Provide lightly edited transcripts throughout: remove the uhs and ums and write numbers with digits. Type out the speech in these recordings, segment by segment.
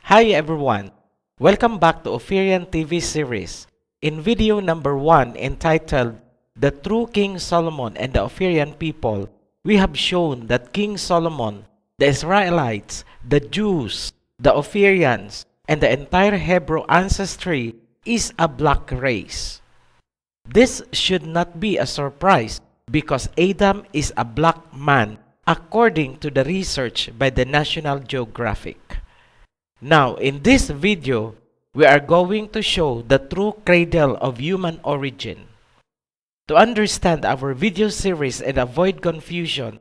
Hi everyone! Welcome back to Ophirian TV series. In video number 1 entitled The True King Solomon and the Ophirian People, we have shown that King Solomon, the Israelites, the Jews, the Ophirians, and the entire Hebrew ancestry is a black race. This should not be a surprise because Adam is a black man according to the research by the National Geographic. Now, in this video, we are going to show the true cradle of human origin. To understand our video series and avoid confusion,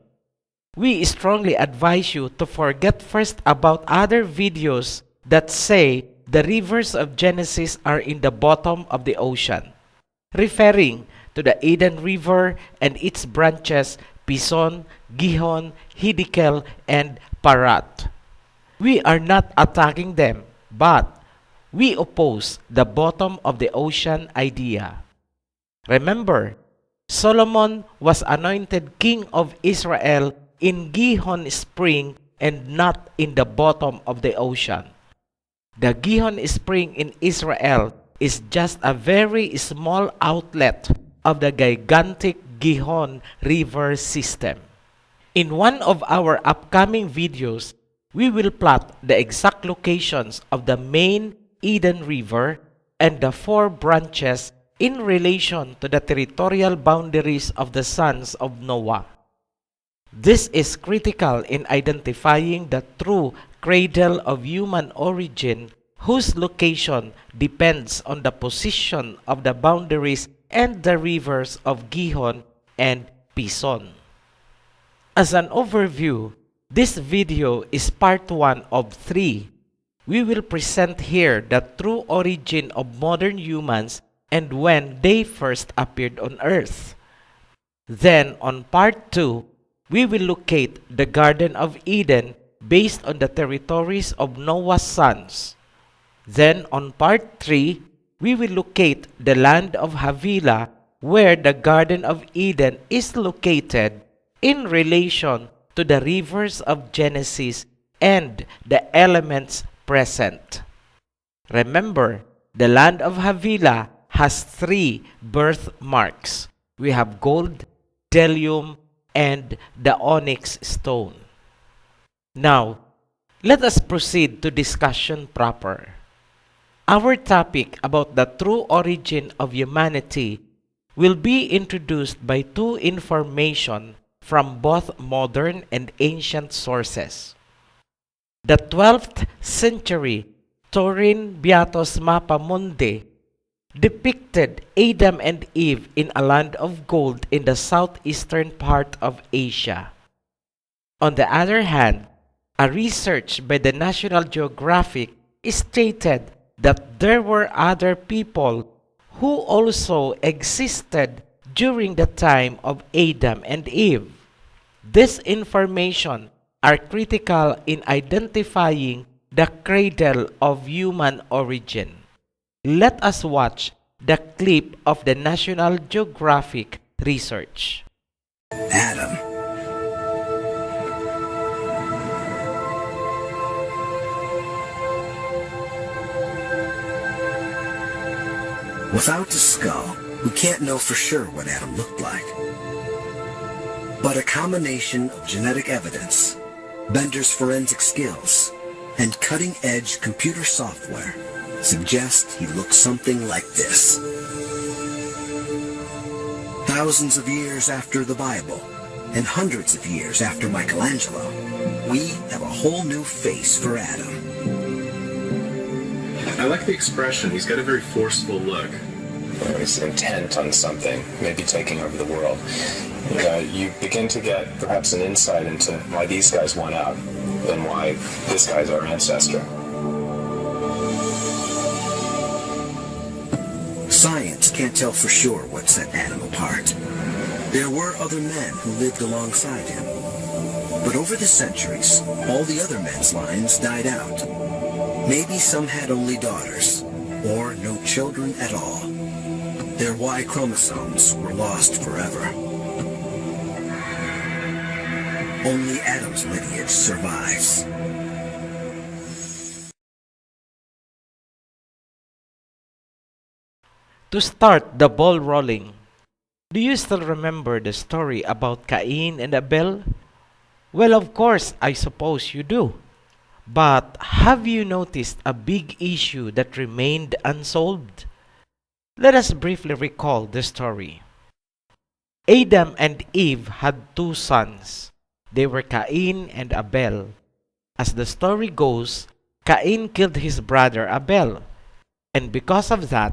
we strongly advise you to forget first about other videos that say the rivers of Genesis are in the bottom of the ocean, referring to the Eden River and its branches Pison, Gihon, Hiddekel, and Parat. We are not attacking them, but we oppose the bottom of the ocean idea. Remember, Solomon was anointed king of Israel in Gihon Spring and not in the bottom of the ocean. The Gihon Spring in Israel is just a very small outlet of the gigantic Gihon River system. In one of our upcoming videos, we will plot the exact locations of the main Eden River and the 4 branches in relation to the territorial boundaries of the sons of Noah. This is critical in identifying the true cradle of human origin, whose location depends on the position of the boundaries and the rivers of Gihon and Pison. As an overview, this video is part 1 of 3. We will present here the true origin of modern humans and when they first appeared on Earth. Then, on part 2, we will locate the Garden of Eden based on the territories of Noah's sons. Then, on part 3, we will locate the land of Havilah where the Garden of Eden is located in relation to the rivers of Genesis and the elements present. Remember, the land of Havilah has 3 birthmarks. We have gold, bdellium, and the onyx stone. Now, let us proceed to discussion proper. Our topic about the true origin of humanity will be introduced by 2 information from both modern and ancient sources. The 12th century Turin Beatus Mappa Mundi depicted Adam and Eve in a land of gold in the southeastern part of Asia. On the other hand, a research by the National Geographic stated that there were other people who also existed during the time of Adam and Eve. This information are critical in identifying the cradle of human origin. Let us watch the clip of the National Geographic research. Adam. Without the skull, we can't know for sure what Adam looked like. But a combination of genetic evidence, Bender's forensic skills, and cutting-edge computer software suggest he looked something like this. Thousands of years after the Bible, and hundreds of years after Michelangelo, we have a whole new face for Adam. I like the expression. He's got a very forceful look. He's intent on something, maybe taking over the world. You begin to get perhaps an insight into why these guys won out and why this guy's our ancestor. Science can't tell for sure what set Adam apart. There were other men who lived alongside him. But over the centuries, all the other men's lines died out. Maybe some had only daughters, or no children at all. Their Y chromosomes were lost forever. Only Adam's lineage survives. To start the ball rolling, do you still remember the story about Cain and Abel? Well, of course, I suppose you do. But have you noticed a big issue that remained unsolved? Let us briefly recall the story. Adam and Eve had two sons. They were Cain and Abel. As the story goes, Cain killed his brother Abel. And because of that,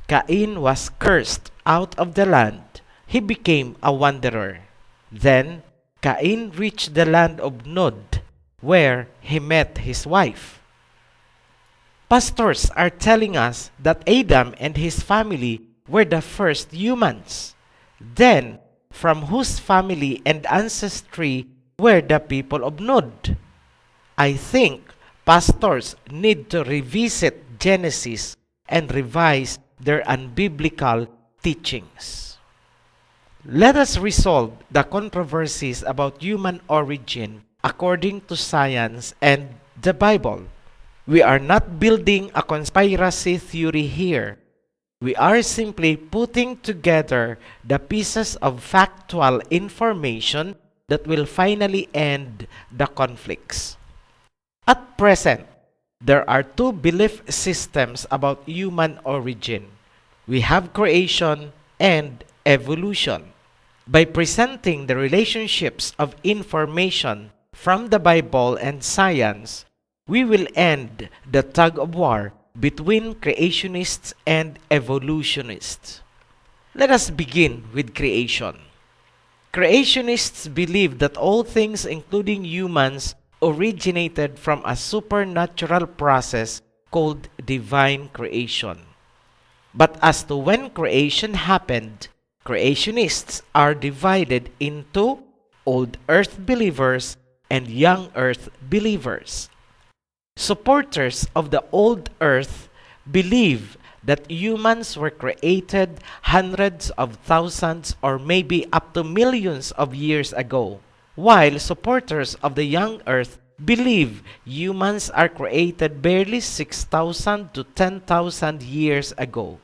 Cain was cursed out of the land. He became a wanderer. Then, Cain reached the land of Nod, where he met his wife. Pastors are telling us that Adam and his family were the first humans. Then, from whose family and ancestry were the people of Nod? I think pastors need to revisit Genesis and revise their unbiblical teachings. Let us resolve the controversies about human origin according to science and the Bible. We are not building a conspiracy theory here. We are simply putting together the pieces of factual information that will finally end the conflicts. At present, there are two belief systems about human origin. We have creation and evolution. By presenting the relationships of information from the Bible and science, we will end the tug-of-war between creationists and evolutionists. Let us begin with creation. Creationists believe that all things, including humans, originated from a supernatural process called divine creation. But as to when creation happened, creationists are divided into old earth believers and young earth believers. Supporters of the old earth believe that humans were created hundreds of thousands or maybe up to millions of years ago, while supporters of the young earth believe humans are created barely 6,000 to 10,000 years ago.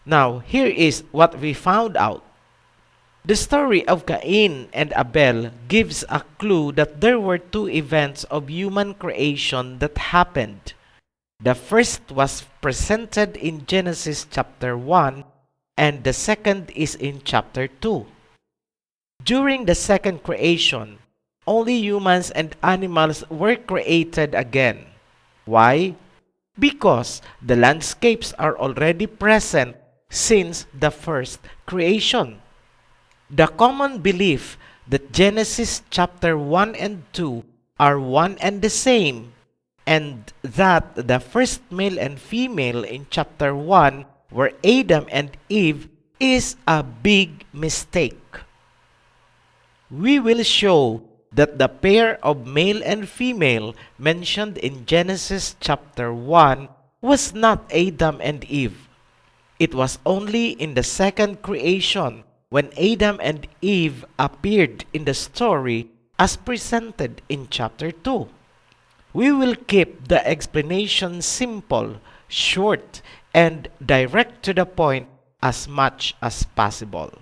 Now, here is what we found out. The story of Cain and Abel gives a clue that there were two events of human creation that happened. The first was presented in Genesis chapter 1 and the second is in chapter 2. During the second creation, only humans and animals were created again. Why? Because the landscapes are already present since the first creation. The common belief that Genesis chapter 1 and 2 are one and the same, and that the first male and female in chapter 1 were Adam and Eve is a big mistake. We will show that the pair of male and female mentioned in Genesis chapter 1 was not Adam and Eve. It was only in the second creation when Adam and Eve appeared in the story as presented in chapter 2. We will keep the explanation simple, short, and direct to the point as much as possible.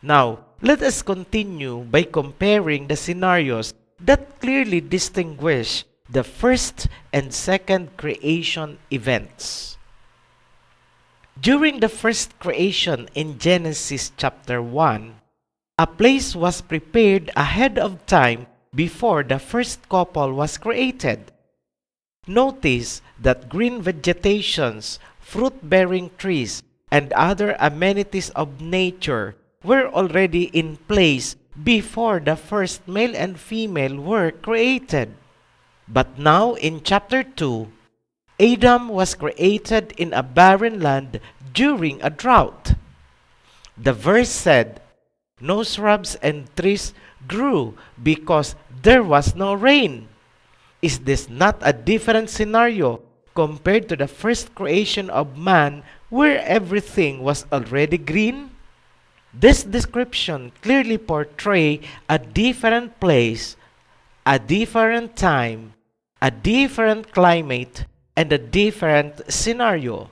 Now, let us continue by comparing the scenarios that clearly distinguish the first and second creation events. During the first creation in Genesis chapter 1, a place was prepared ahead of time before the first couple was created. Notice that green vegetations, fruit-bearing trees, and other amenities of nature were already in place before the first male and female were created. But now in chapter 2, Adam was created in a barren land during a drought. The verse said, "No shrubs and trees grew because there was no rain." Is this not a different scenario compared to the first creation of man where everything was already green? This description clearly portrays a different place, a different time, a different climate, and a different scenario.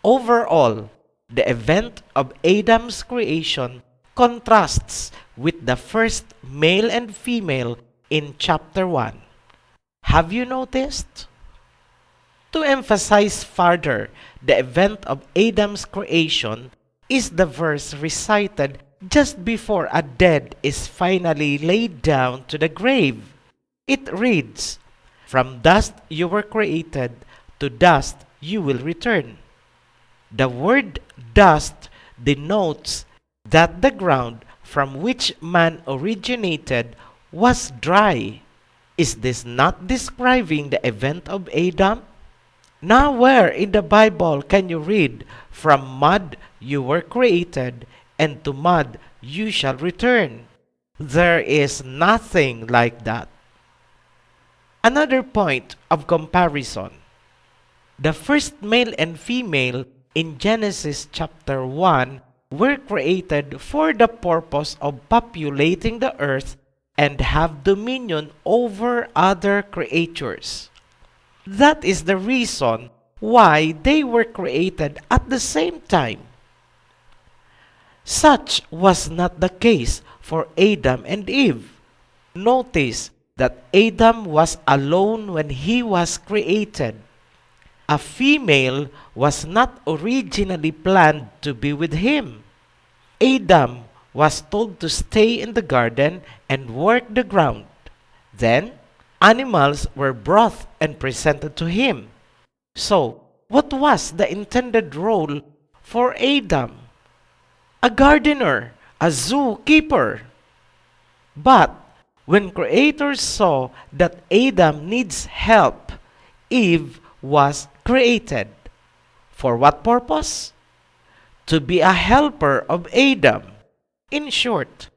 Overall, the event of Adam's creation contrasts with the first male and female in chapter 1. Have you noticed? To emphasize further the event of Adam's creation is the verse recited just before a dead is finally laid down to the grave. It reads, "From dust you were created, to dust you will return." The word dust denotes that the ground from which man originated was dry. Is this not describing the event of Adam? Now where in the Bible can you read, "From mud you were created, and to mud you shall return"? There is nothing like that. Another point of comparison. The first male and female in Genesis chapter 1 were created for the purpose of populating the earth and have dominion over other creatures. That is the reason why they were created at the same time. Such was not the case for Adam and Eve. Notice that Adam was alone when he was created. A female was not originally planned to be with him. Adam was told to stay in the garden and work the ground. Then, animals were brought and presented to him. So, what was the intended role for Adam? A gardener, a zookeeper. But when creators saw that Adam needs help, Eve was created. For what purpose? To be a helper of Adam. In short,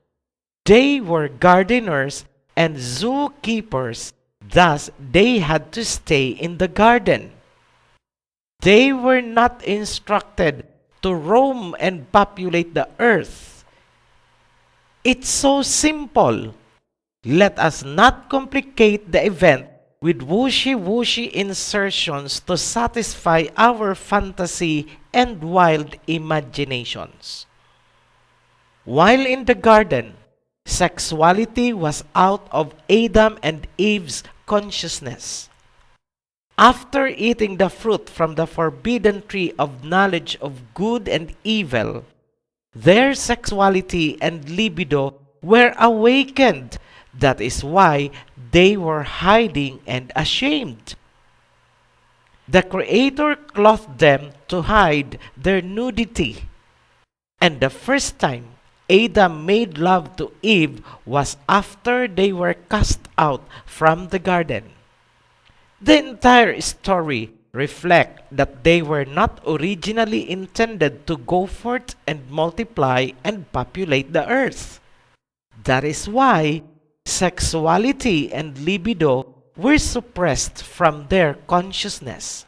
they were gardeners and zookeepers, thus they had to stay in the garden. They were not instructed to roam and populate the earth. It's so simple. Let us not complicate the event with wushy-wushy insertions to satisfy our fantasy and wild imaginations. While in the garden, sexuality was out of Adam and Eve's consciousness. After eating the fruit from the forbidden tree of knowledge of good and evil, their sexuality and libido were awakened. That is why they were hiding and ashamed. The Creator clothed them to hide their nudity. And the first time Adam made love to Eve was after they were cast out from the garden. The entire story reflects that they were not originally intended to go forth and multiply and populate the earth. That is why sexuality and libido were suppressed from their consciousness.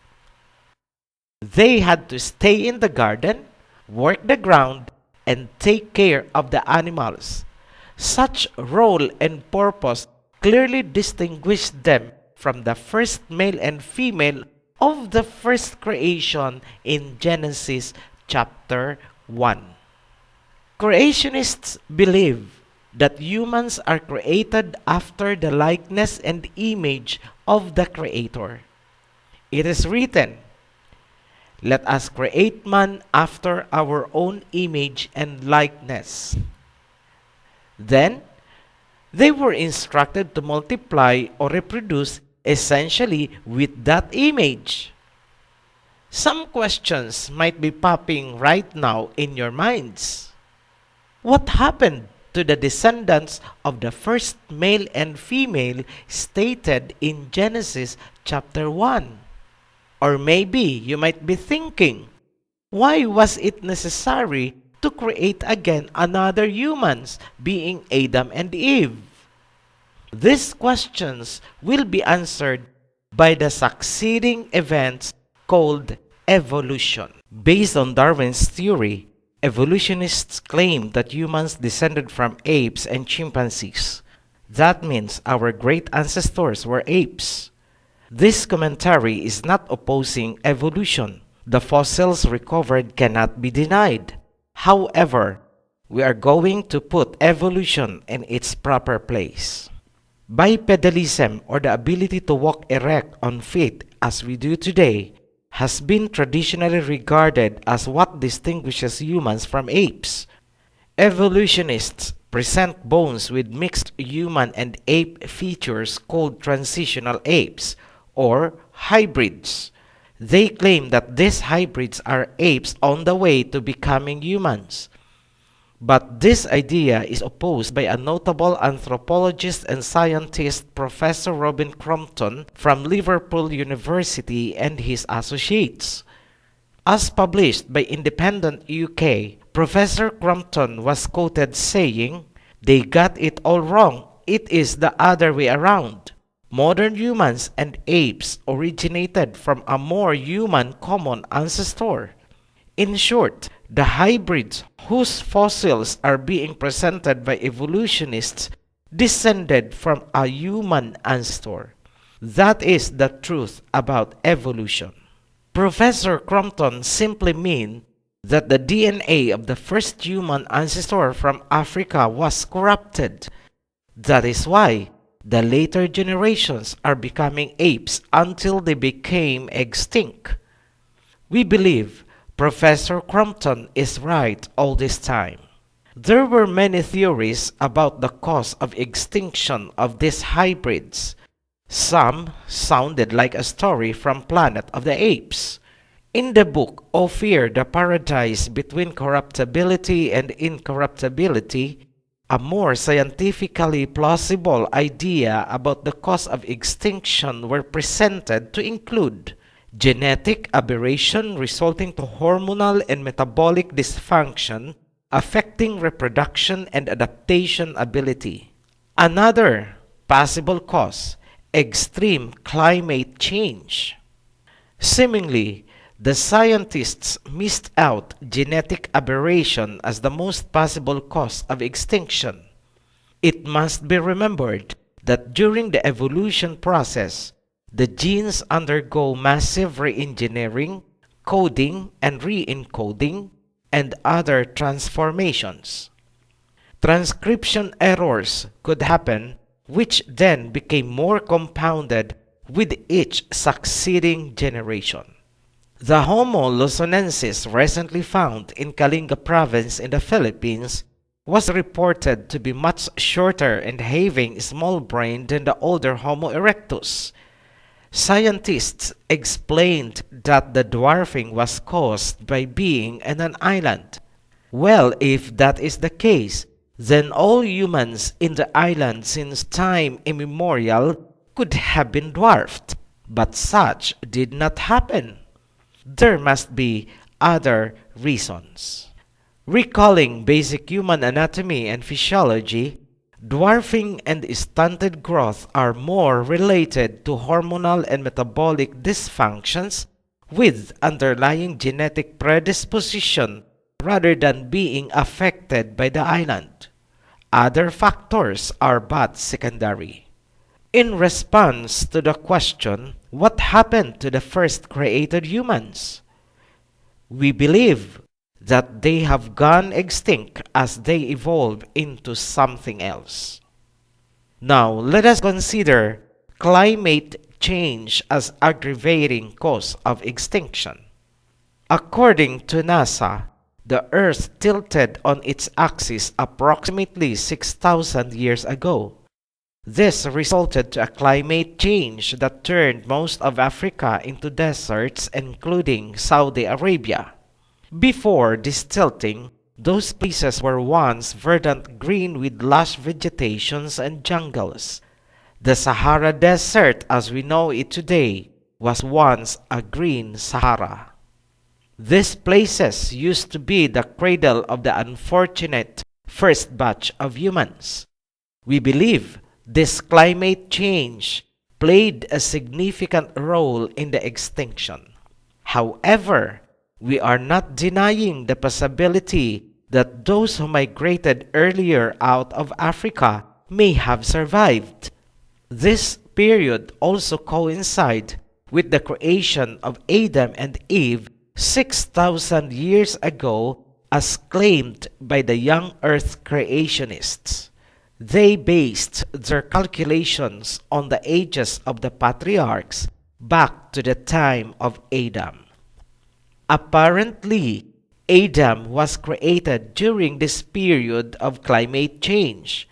They had to stay in the garden, work the ground, and take care of the animals. Such role and purpose clearly distinguished them from the first male and female of the first creation in Genesis chapter 1. Creationists believe that humans are created after the likeness and image of the Creator. It is written, "Let us create man after our own image and likeness." Then, they were instructed to multiply or reproduce essentially with that image. Some questions might be popping right now in your minds. What happened to the descendants of the first male and female stated in Genesis chapter 1? Or maybe you might be thinking, why was it necessary to create again another humans, being Adam and Eve? These questions will be answered by the succeeding events called evolution. Based on Darwin's theory, evolutionists claim that humans descended from apes and chimpanzees. That means our great ancestors were apes. This commentary is not opposing evolution. The fossils recovered cannot be denied. However, we are going to put evolution in its proper place. Bipedalism, or the ability to walk erect on feet as we do today, has been traditionally regarded as what distinguishes humans from apes. Evolutionists present bones with mixed human and ape features called transitional apes, or hybrids. They claim that these hybrids are apes on the way to becoming humans. But this idea is opposed by a notable anthropologist and scientist, Professor Robin Crompton from Liverpool University, and his associates. As published by Independent UK, Professor Crompton was quoted saying, "They got it all wrong. It is the other way around. Modern humans and apes originated from a more human common ancestor." In short, the hybrids whose fossils are being presented by evolutionists descended from a human ancestor. That is the truth about evolution. Professor Crompton simply means that the DNA of the first human ancestor from Africa was corrupted. That is why the later generations are becoming apes until they became extinct. We believe Professor Crompton is right all this time. There were many theories about the cause of extinction of these hybrids. Some sounded like a story from Planet of the Apes. In the book Ophir, the Paradise Between Corruptibility and Incorruptibility, a more scientifically plausible idea about the cause of extinction were presented to include genetic aberration resulting to hormonal and metabolic dysfunction affecting reproduction and adaptation ability. Another possible cause, extreme climate change. Seemingly, the scientists missed out genetic aberration as the most possible cause of extinction. It must be remembered that during the evolution process, the genes undergo massive re-engineering, coding and re-encoding, and other transformations. Transcription errors could happen, which then became more compounded with each succeeding generation. The Homo luzonensis recently found in Kalinga province in the Philippines was reported to be much shorter and having small brain than the older Homo erectus. Scientists explained that the dwarfing was caused by being in an island. Well, if that is the case, then all humans in the island since time immemorial could have been dwarfed. But such did not happen. There must be other reasons. Recalling basic human anatomy and physiology, dwarfing and stunted growth are more related to hormonal and metabolic dysfunctions with underlying genetic predisposition rather than being affected by the island. Other factors are but secondary. In response to the question, what happened to the first created humans? We believe that they have gone extinct as they evolve into something else. Now, let us consider climate change as aggravating cause of extinction. According to NASA, the Earth tilted on its axis approximately 6,000 years ago. This resulted to a climate change that turned most of Africa into deserts, including Saudi Arabia. Before this tilting, those places were once verdant green with lush vegetations and jungles. The Sahara Desert as we know it today was once a green Sahara. These places used to be the cradle of the unfortunate first batch of humans. We believe this climate change played a significant role in the extinction. However, we are not denying the possibility that those who migrated earlier out of Africa may have survived. This period also coincides with the creation of Adam and Eve 6,000 years ago as claimed by the young earth creationists. They based their calculations on the ages of the patriarchs back to the time of Adam. Apparently, Adam was created during this period of climate change.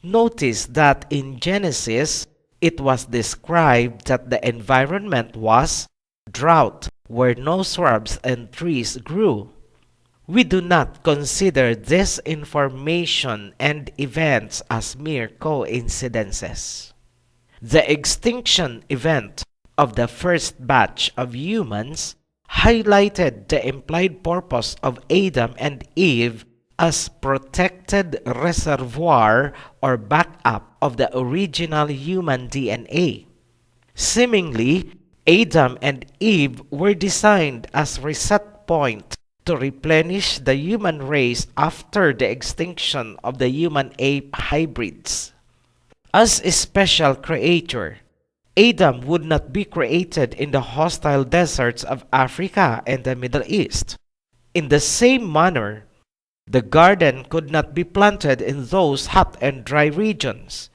Notice that in Genesis, it was described that the environment was drought, where no shrubs and trees grew. We do not consider this information and events as mere coincidences. The extinction event of the first batch of humans highlighted the implied purpose of Adam and Eve as protected reservoir or backup of the original human DNA. Seemingly, Adam and Eve were designed as reset point to replenish the human race after the extinction of the human-ape hybrids. As a special creator, Adam would not be created in the hostile deserts of Africa and the Middle East. In the same manner, the garden could not be planted in those hot and dry regions.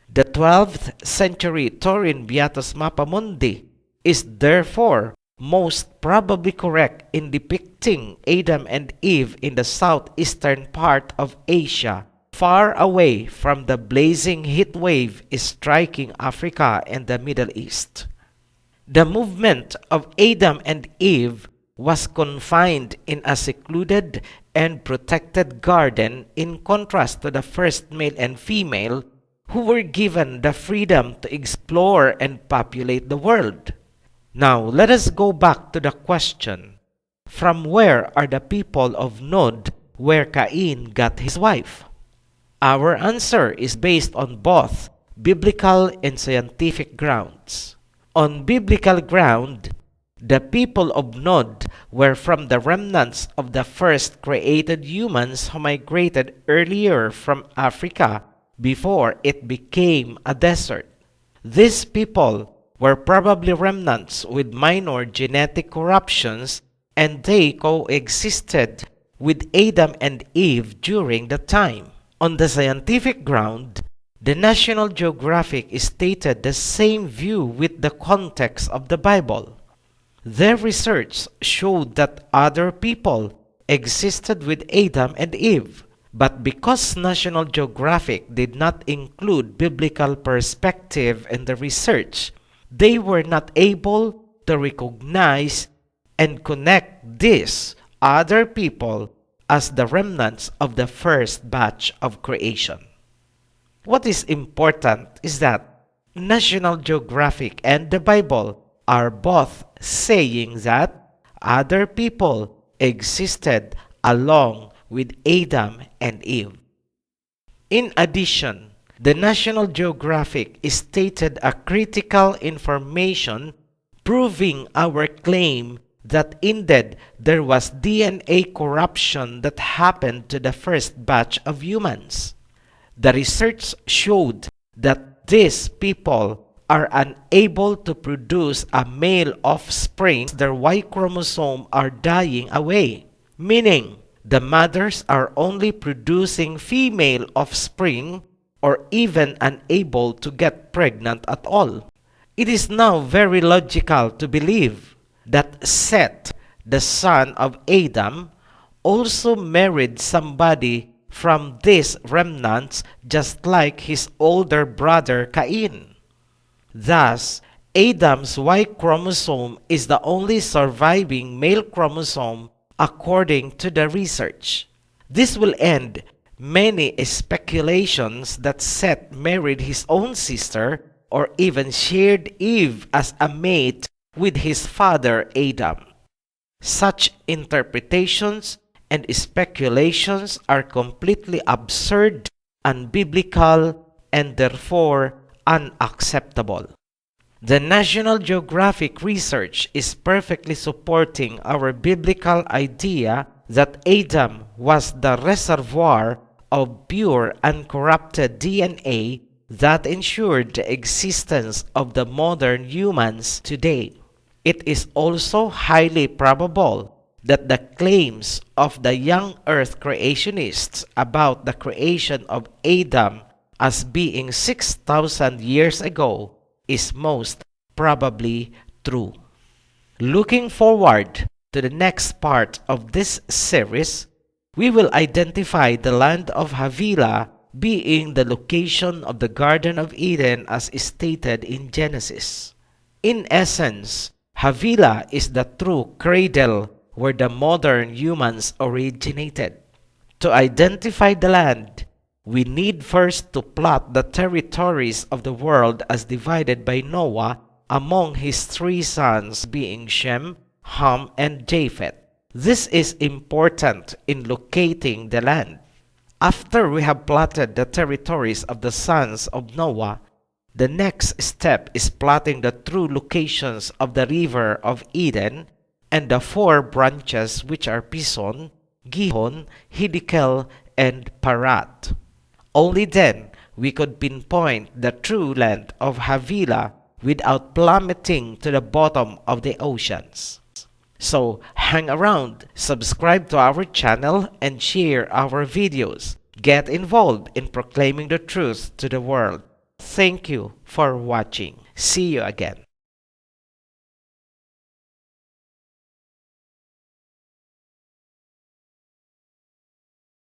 The 12th century Turin Beatus Mappa Mundi is therefore most probably correct in depicting Adam and Eve in the southeastern part of Asia, far away from the blazing heat wave striking Africa and the Middle East. The movement of Adam and Eve was confined in a secluded and protected garden, in contrast to the first male and female who were given the freedom to explore and populate the world. Now, let us go back to the question, from where are the people of Nod where Cain got his wife? Our answer is based on both biblical and scientific grounds. On biblical ground, the people of Nod were from the remnants of the first created humans who migrated earlier from Africa before it became a desert. These people were probably remnants with minor genetic corruptions, and they coexisted with Adam and Eve during the time. On the scientific ground, the National Geographic stated the same view with the context of the Bible. Their research showed that other people existed with Adam and Eve, but because National Geographic did not include biblical perspective in the research, they were not able to recognize and connect these other people as the remnants of the first batch of creation. What is important is that National Geographic and the Bible are both saying that other people existed along with Adam and Eve. In addition, the National Geographic stated a critical information proving our claim that indeed there was DNA corruption that happened to the first batch of humans. The research showed that these people are unable to produce a male offspring. Their Y chromosome are dying away, meaning the mothers are only producing female offspring or even unable to get pregnant at all. It is now very logical to believe that Seth, the son of Adam, also married somebody from these remnants, just like his older brother Cain. Thus, Adam's Y chromosome is the only surviving male chromosome according to the research. This will end many speculations that Seth married his own sister or even shared Eve as a mate with his father Adam. Such interpretations and speculations are completely absurd, unbiblical, and therefore unacceptable. The National Geographic research is perfectly supporting our biblical idea that Adam was the reservoir of pure, uncorrupted DNA that ensured the existence of the modern humans today. It is also highly probable that the claims of the young earth creationists about the creation of Adam as being 6,000 years ago is most probably true. Looking forward to the next part of this series, we will identify the land of Havilah being the location of the Garden of Eden as stated in Genesis. In essence, Havilah is the true cradle where the modern humans originated. To identify the land, we need first to plot the territories of the world as divided by Noah among his 3 sons being Shem, Ham, and Japheth. This is important in locating the land. After we have plotted the territories of the sons of Noah, the next step is plotting the true locations of the river of Eden and the 4 branches which are Pison, Gihon, Hiddekel, and Parat. Only then we could pinpoint the true land of Havilah without plummeting to the bottom of the oceans. So hang around, subscribe to our channel, and share our videos. Get involved in proclaiming the truth to the world. Thank you for watching. See you again.